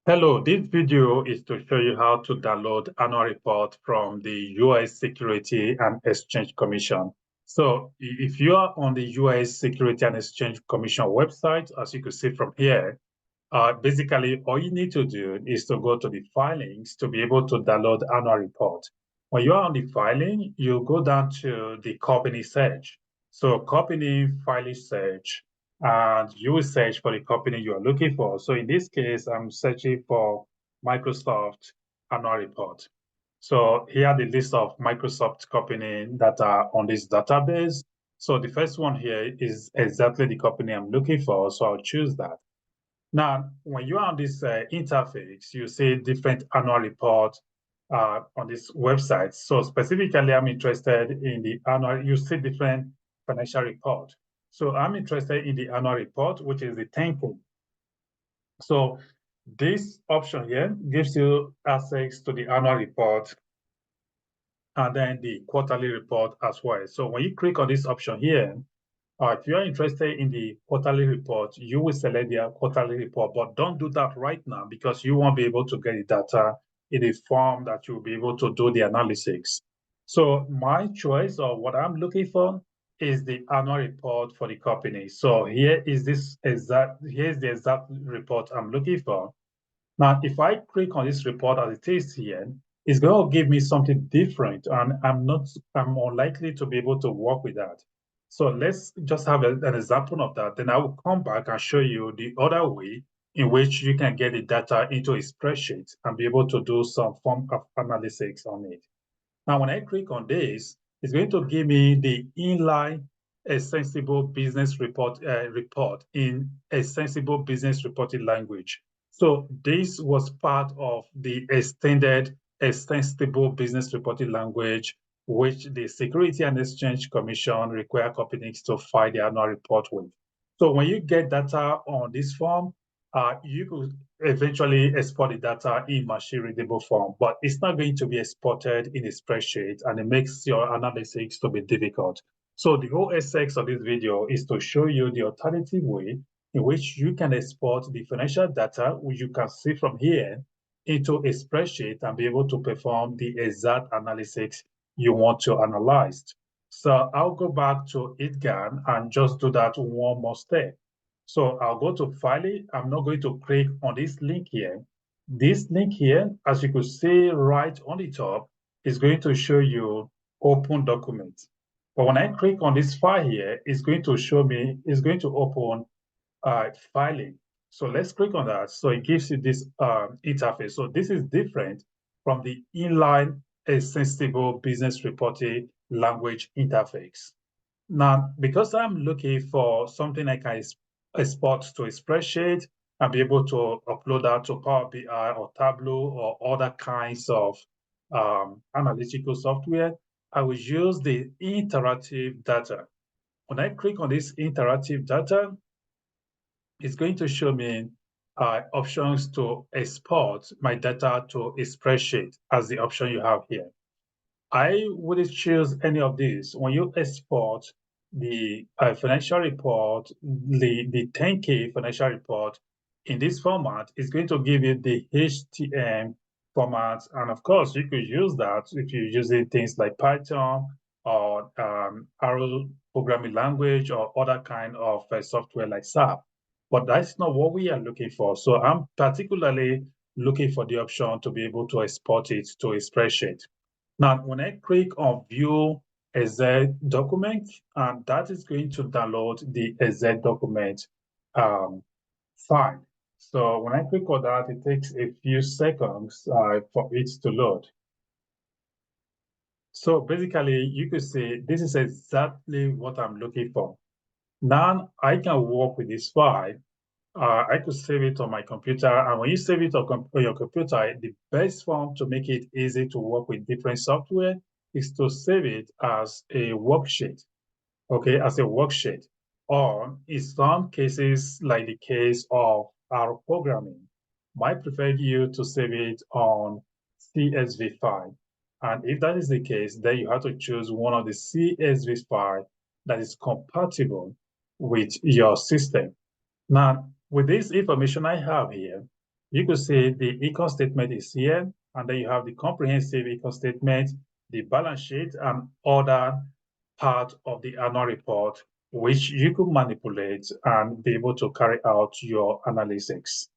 Hello, this video is to show you how to download annual report from the U.S. Security and Exchange Commission. So if you are on the U.S. Security and Exchange Commission website, as you can see from here, basically all you need to do is to go to the filings to be able to download annual report. When you are on the filing, you go down to the company search. So company filing search, and you will search for the company you are looking for. So in this case, I'm searching for Microsoft annual report. So here are the list of Microsoft company that are on this database. So the first one here is exactly the company I'm looking for. So I'll choose that. Now, when you are on this interface, you see different annual reports on this website. So specifically, I'm interested in the annual, you see different financial report. So I'm interested in the annual report, which is the 10K. So this option here gives you access to the annual report and then the quarterly report as well. So when you click on this option here, if you're interested in the quarterly report, you will select the quarterly report, but don't do that right now because you won't be able to get the data in a form that you'll be able to do the analysis. So my choice or what I'm looking for is the annual report for the company. So here's the exact report I'm looking for. Now, if I click on this report as it is here, it's going to give me something different, and I'm unlikely to be able to work with that. So let's just have an example of that. Then I will come back and show you the other way in which you can get the data into a spreadsheet and be able to do some form of analysis on it. Now, when I click on this, it's going to give me the inline extensible business report in extensible business reporting language. So this was part of the extended extensible business reporting language, which the Security and Exchange Commission require companies to file their annual report with. So when you get data on this form, you could eventually export the data in machine readable form, but it's not going to be exported in a spreadsheet, and it makes your analysis to be difficult. So the whole essence of this video is to show you the alternative way in which you can export the financial data, which you can see from here, into a spreadsheet and be able to perform the exact analysis you want to analyze. So I'll go back to ItGAN and just do that one more step. So I'll go to File. I'm not going to click on this link here. This link here, as you could see right on the top, is going to show you Open Document. But when I click on this file here, it's going to show me, it's going to open filing. So let's click on that. So it gives you this interface. So this is different from the inline extensible business reporting language interface. Now, because I'm looking for something I can export to a spreadsheet and be able to upload that to Power BI or Tableau or other kinds of analytical software, I will use the interactive data. When I click on this interactive data, it's going to show me options to export my data to a spreadsheet as the option you have here. I wouldn't choose any of these. When you export the financial report, the 10K financial report in this format, it's going to give you the HTML format. And of course, you could use that if you're using things like Python or Arrow programming language or other kind of software like SAP. But that's not what we are looking for. So I'm particularly looking for the option to be able to export it to a spreadsheet. Now, when I click on View Excel document, and that is going to download the Excel document file. So when I click on that, it takes a few seconds for it to load. So basically, you could see this is exactly what I'm looking for. Now I can work with this file. I could save it on my computer, and when you save it on your computer, the best form to make it easy to work with different software is to save it as a worksheet, okay, as a worksheet. Or in some cases, like the case of our programming, might prefer you to save it on CSV file. And if that is the case, then you have to choose one of the CSV file that is compatible with your system. Now, with this information I have here, you could see the income statement is here, and then you have the comprehensive income statement, the balance sheet, and other part of the annual report, which you could manipulate and be able to carry out your analysis.